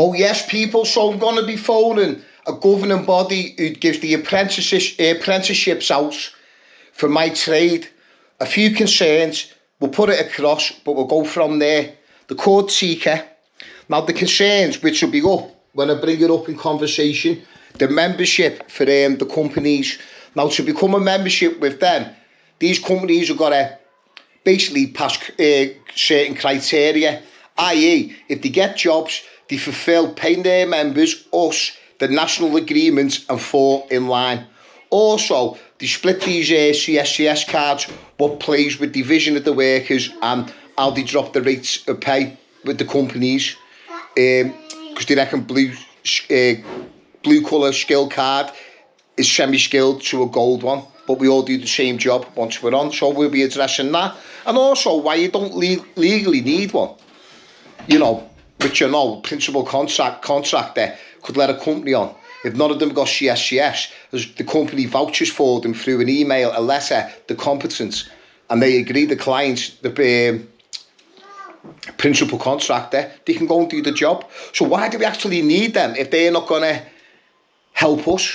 Oh yes, people, so I'm going to be phoning a governing body who gives the apprenticeships out for my trade. A few concerns, we'll put it across, but we'll go from there. The called tica. Now the concerns, which will be up when I bring it up in conversation, the membership for the companies. Now to become a membership with them, these companies have got to basically pass certain criteria, i.e. if they get jobs, they fulfil paying their members, us, the national agreements and fall in line. Also, they split these CSCS cards, what plays with the vision of the workers and how they drop the rates of pay with the companies. Because they reckon blue colour skill card is semi-skilled to a gold one, but we all do the same job once we're on, so we'll be addressing that. And also why you don't legally need one, you know, which principal contractor could let a company on. If none of them got CSCS, the company vouchers for them through an email, a letter, the competence, and they agree, the clients, the principal contractor, they can go and do the job. So why do we actually need them if they're not going to help us?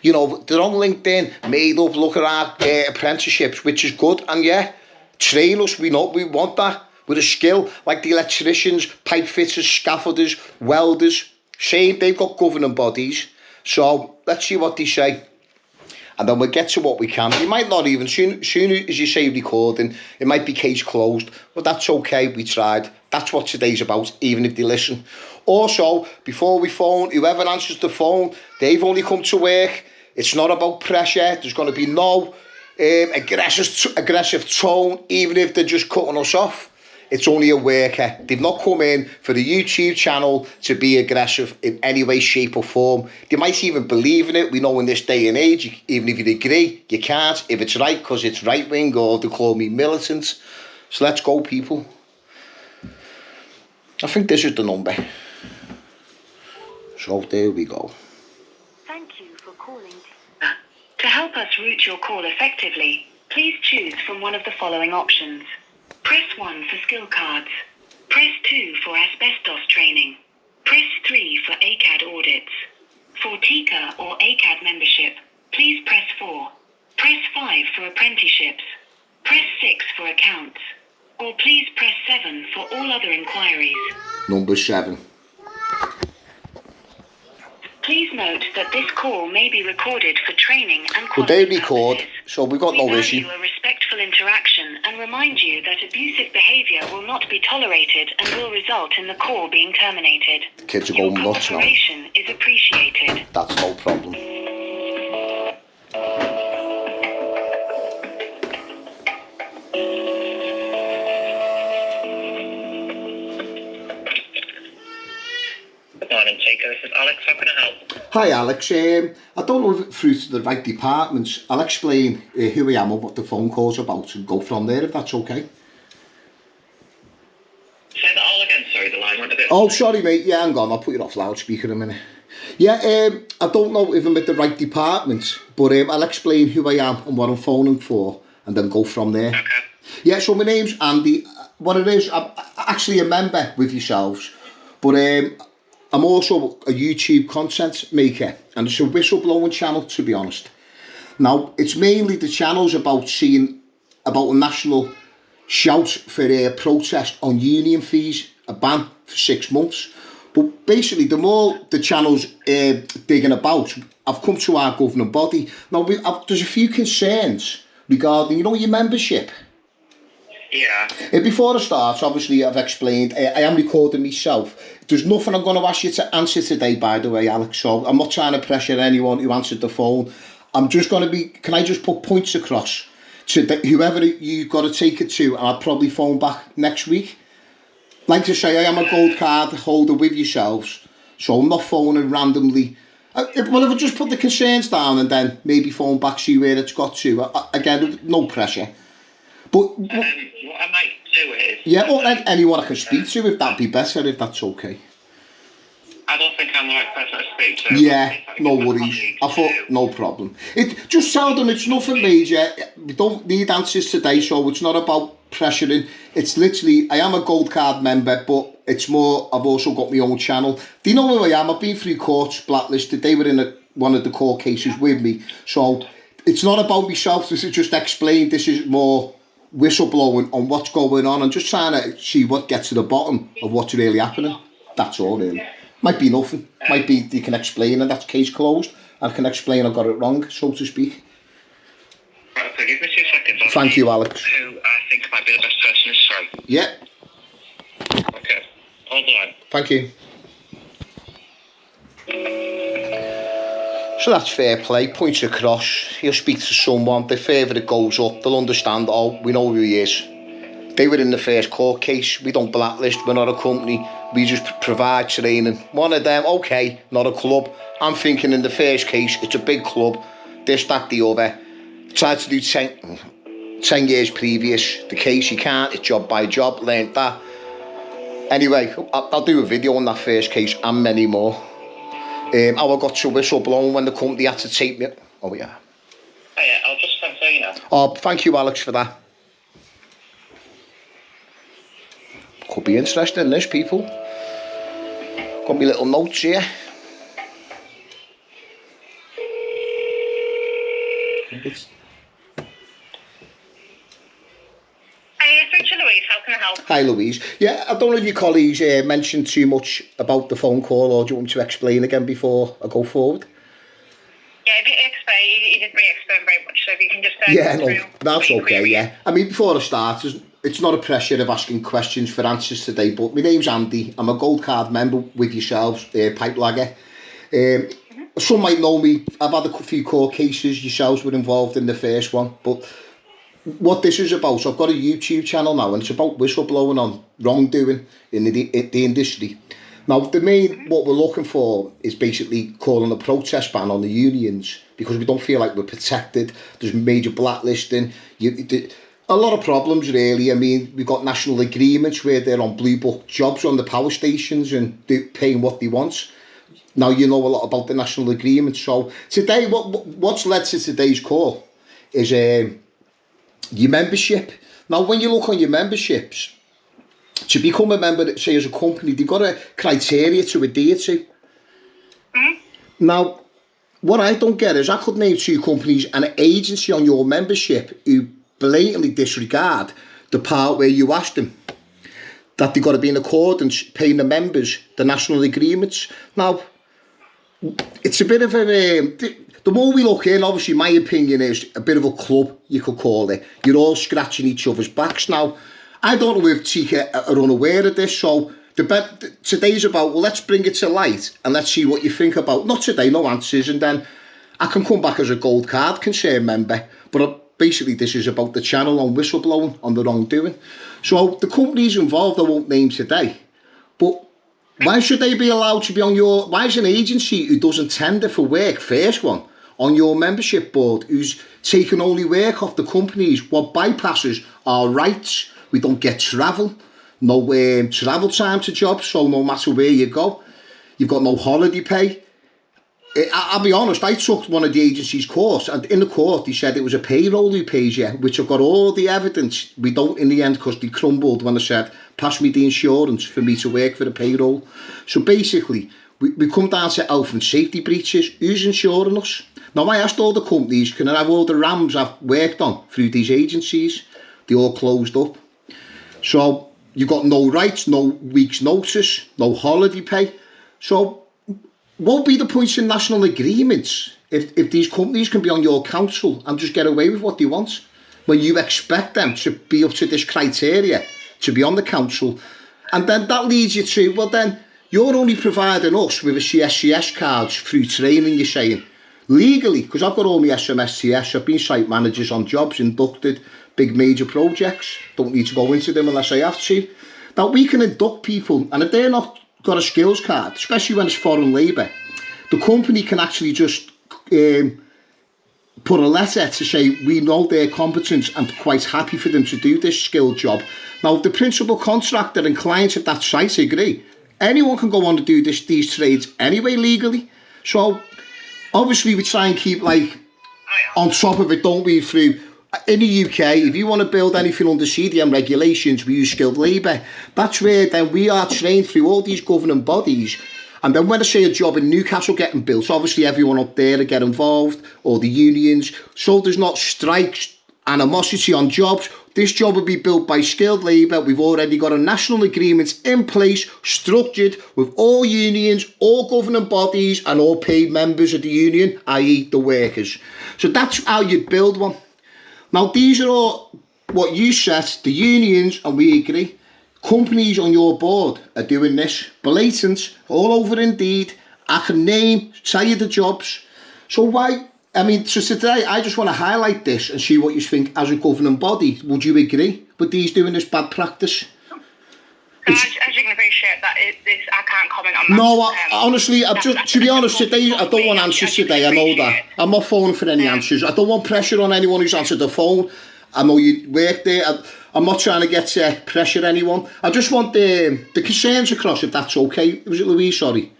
You know, they're on LinkedIn, made up, look at our apprenticeships, which is good, and yeah, train us, we want that, with a skill, like the electricians, pipe fitters, scaffolders, welders, same, they've got governing bodies, so let's see what they say. And then we'll get to what we can. You might not even, soon as you say recording, it might be case closed, but that's okay, we tried. That's what today's about, even if they listen. Also, before we phone, whoever answers the phone, they've only come to work. It's not about pressure. There's going to be no aggressive tone, even if they're just cutting us off. It's only a worker. They've not come in for the YouTube channel to be aggressive in any way, shape or form. They might even believe in it. We know in this day and age, even if you agree, you can't. If it's right because it's right wing, or they call me militant. So let's go, people. I think this is the number. So there we go. Thank you for calling. To help us route your call effectively, please choose from one of the following options. Press 1 for skill cards. Press 2 for asbestos training. Press 3 for ACAD audits. For tica or ACAD membership, please press 4. Press 5 for apprenticeships. Press 6 for accounts. Or please press 7 for all other inquiries. Number 7. Please note that this call may be recorded for training and quality Well, they record, purposes. so we've got no issue. We value a respectful interaction and remind you that abusive behaviour will not be tolerated and will result in the call being terminated. The kids are going nuts now. Your cooperation is appreciated. That's no problem. Good morning, Tica. This is Alex. How can I help? Hi Alex, I don't know if it's through to the right departments. I'll explain who I am and what the phone call's about and go from there if that's okay. Say that all again, sorry, the line went a bit... Oh, sorry mate, yeah, hang on, I'll put you off loudspeaker in a minute. Yeah, I don't know if I'm at the right department, but I'll explain who I am and what I'm phoning for and then go from there. Okay. Yeah, so my name's Andy. What it is, I'm actually a member with yourselves, but I'm also a YouTube content maker, and it's a whistleblowing channel, to be honest. Now, it's mainly the channel's about a national shout for a protest on union fees, a ban for 6 months. But basically, the more the channel's digging about, I've come to our governing body. Now, there's a few concerns regarding, your membership. Yeah. Before I start, obviously I've explained, I am recording myself. There's nothing I'm going to ask you to answer today, by the way, Alex, so I'm not trying to pressure anyone who answered the phone. I'm just going to be, can I just put points across to whoever you've got to take it to, and I'll probably phone back next week. Like to say, I am a gold card holder with yourselves, so I'm not phoning randomly. If I just put the concerns down and then maybe phone back, see where it's got to. Again, no pressure. But what I might do is... Yeah, or anyone I can speak to, if that'd be better, if that's okay. I don't think I'm the right person to speak to. Yeah, no worries. I thought, no problem. Just tell them it's nothing major. We don't need answers today, so it's not about pressuring. It's literally, I am a gold card member, but it's more, I've also got my own channel. Do you know who I am? I've been through courts, blacklisted. They were in one of the court cases with me. So it's not about myself. This is just explained. This is more whistleblowing on what's going on and just trying to see what gets to the bottom of what's really happening. That's all, really. Might be nothing. Might be you can explain and that's case closed. I can explain I got it wrong, so to speak. Right, okay, give me 2 seconds. Thank you, Alex. Who I think might be the best person to say. Yeah. Okay. Hold the line. Thank you. So that's fair play, points across, he'll speak to someone, the further it goes up, they'll understand, oh, we know who he is. They were in the first court case, we don't blacklist, we're not a company, we just provide training. One of them, okay, not a club. I'm thinking in the first case, it's a big club, this, that, the other. Tried to do 10 years previous, the case you can't, it's job by job, learned that. Anyway, I'll do a video on that first case and many more. How I got to whistleblowing when the company had to take me. Oh yeah. Oh yeah, I'll just send you now. Oh, thank you, Alex, for that. Could be interesting in this, people. Got me little notes here. Hey, it's Rachel Louise. How can I help? Hi, Louise. Yeah, I don't know if your colleagues mentioned too much about the phone call, or do you want me to explain again before I go forward? Yeah, if you explain, you didn't really explain very much, so if you can just Yeah, go no, through that's what okay, yeah. I mean, before I start, it's not a pressure of asking questions for answers today, but my name's Andy. I'm a gold card member with yourselves, Pipe Lagger. Some might know me. I've had a few court cases. Yourselves were involved in the first one, but what this is about, so I've got a YouTube channel now, and it's about whistleblowing on wrongdoing in the industry. Now, the main, what we're looking for is basically calling a protest ban on the unions, because we don't feel like we're protected. There's major blacklisting. A lot of problems, really. I mean, we've got national agreements where they're on blue book jobs on the power stations and paying what they want. Now, you know a lot about the national agreements. So today, what's led to today's call is your membership. Now, when you look on your memberships, to become a member, say, as a company, they've got a criteria to adhere to. Now, what I don't get is I could name 2 companies and an agency on your membership who blatantly disregard the part where you asked them that they've got to be in accordance paying the members the national agreements. Now, it's a bit of a... the more we look in, obviously, my opinion is a bit of a club, you could call it. You're all scratching each other's backs now. I don't know if tica are unaware of this, so today's about, well, let's bring it to light and let's see what you think about, not today, no answers, and then I can come back as a gold card concern member, but basically this is about the channel on whistleblowing, on the wrongdoing. So the companies involved I won't name today, but why should they be allowed to be on your, why is an agency who doesn't tender for work, first one, on your membership board, who's taking only work off the companies, what bypasses our rights? We don't get travel, no travel time to jobs, so no matter where you go, you've got no holiday pay. I'll be honest, I took one of the agency's course, and in the court they said it was a payroll who pays you, which I've got all the evidence. We don't in the end, because they crumbled when I said, pass me the insurance for me to work for the payroll. So basically, we come down to health and safety breaches. Who's insuring us? Now, I asked all the companies, can I have all the RAMs I've worked on through these agencies? They all closed up. So you've got no rights, no week's notice, no holiday pay. So what would be the point in national agreements if these companies can be on your council and just get away with what they want, when you expect them to be up to this criteria to be on the council? And then that leads you to, well, then you're only providing us with a CSCS cards through training, you're saying. Legally, because I've got all my SMSTS, I've been site managers on jobs, inducted, big major projects, don't need to go into them unless I have to. Now, we can induct people, and if they're not got a skills card, especially when it's foreign labour, the company can actually just put a letter to say we know their competence and quite happy for them to do this skilled job. Now, if the principal contractor and clients of that site agree, anyone can go on to do these trades anyway legally. So obviously we try and keep like on top of it, don't we, through in the UK, if you want to build anything under CDM regulations, we use skilled labour. That's where then we are trained through all these governing bodies. And then when I say a job in Newcastle getting built, obviously everyone up there to get involved, or the unions, so there's not strikes, animosity on jobs. This job will be built by skilled labour. We've already got a national agreement in place, structured with all unions, all governing bodies and all paid members of the union, i.e. the workers. So that's how you build one. Now these are all what you said, the unions, and we agree. Companies on your board are doing this, blatant, all over Indeed. I can tell you the jobs. So why? I mean, so today I just want to highlight this and see what you think as a governing body. Would you agree with these doing this bad practice? As you can appreciate, I can't comment on that. No, honestly, to be honest today, I don't want answers today. I know that. I'm not phoning for any answers. I don't want pressure on anyone who's answered the phone. I know you work there. I'm not trying to get pressure anyone. I just want the concerns across, if that's okay. Was it Louise? Sorry.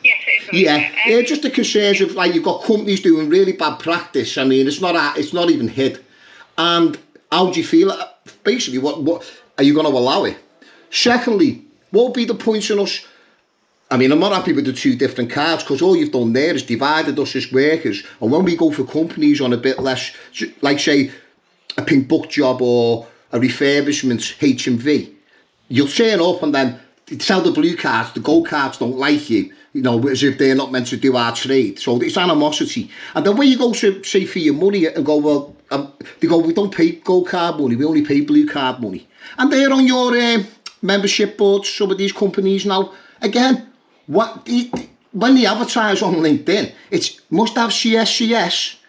Yes, it is. Yeah, just the concerns of, like, you've got companies doing really bad practice. I mean, it's not even hid. And how do you feel? Basically, what are you going to allow it? Secondly, what would be the points in us? I mean, I'm not happy with the two different cards, because all you've done there is divided us as workers. And when we go for companies on a bit less, like say a pink book job or a refurbishment HMV, you'll turn up and then tell the blue cards, the gold cards don't like you, you know, as if they're not meant to do our trade. So it's animosity. And then when you go to say for your money and go, well, they go, we don't pay gold card money, we only pay blue card money. And they're on your membership boards, some of these companies now. Again, when they advertise on LinkedIn, it's must have CSCS